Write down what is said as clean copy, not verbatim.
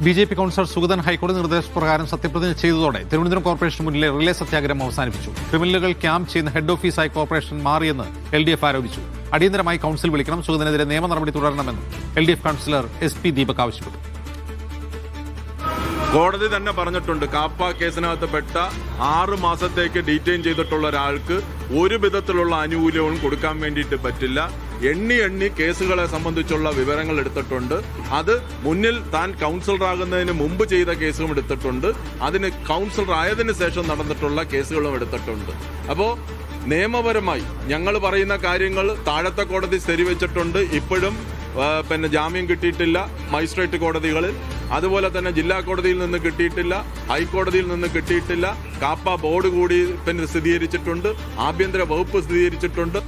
BJP councillor Sugathan ഹൈക്കോടതി നിർദ്ദേശപ്രകാരം സത്യപ്രതിജ്ഞ ചെയ്തതോടെ തിരുവനന്തപുരം കോർപ്പറേഷന് മുന്നിലെ റിലേ സത്യാഗ്രഹം അവസാനിപ്പിച്ചു. ക്രിമിനലുകൾ ക്യാമ്പ് ചെയ്യുന്ന ഹെഡ് ഓഫീസായി കോർപ്പറേഷൻ മാറിയെന്ന് LDF ആരോപിച്ചു. അടിയന്തരമായി കൗൺസിൽ വിളിക്കണം, സുഗതനെതിരെ നിയമ നടപടി തുടരണമെന്നും LDF കൗൺസിലർ SP ദീപക് ആവശ്യപ്പെട്ടു. കോടതി തന്നെ പറഞ്ഞിട്ടുണ്ട്, കാപ്പ കേസിനകത്ത് പെട്ട 6 മാസത്തേക്ക് ഡീറ്റെയിൻ ചെയ്തിട്ടുള്ള ഒരാൾക്ക് ഒരു വിധത്തിലുള്ള ആനുകൂല്യവും കൊടുക്കാൻ വേണ്ടിയിട്ട് പറ്റില്ല. എണ്ണി കേസുകളെ സംബന്ധിച്ചുള്ള വിവരങ്ങൾ എടുത്തിട്ടുണ്ട്. അത് മുന്നിൽ താൻ കൗൺസിലറാകുന്നതിന് മുമ്പ് ചെയ്ത കേസും എടുത്തിട്ടുണ്ട്. അതിന് കൗൺസിലർ ആയതിനു ശേഷം നടന്നിട്ടുള്ള കേസുകളും എടുത്തിട്ടുണ്ട്. അപ്പോൾ നിയമപരമായി ഞങ്ങൾ പറയുന്ന കാര്യങ്ങൾ താഴത്തെ കോടതി ശരിവെച്ചിട്ടുണ്ട്. ഇപ്പോഴും ജാമ്യം കിട്ടിയിട്ടില്ല മജിസ്ട്രേറ്റ് കോടതികളിൽ, അതുപോലെ തന്നെ ജില്ലാ കോടതിയിൽ നിന്ന് കിട്ടിയിട്ടില്ല, ഹൈക്കോടതിയിൽ നിന്ന് കിട്ടിയിട്ടില്ല. കാപ്പ ബോർഡ് കൂടി സ്ഥിരീകരിച്ചിട്ടുണ്ട്, ആഭ്യന്തര വകുപ്പ് സ്ഥിരീകരിച്ചിട്ടുണ്ട്.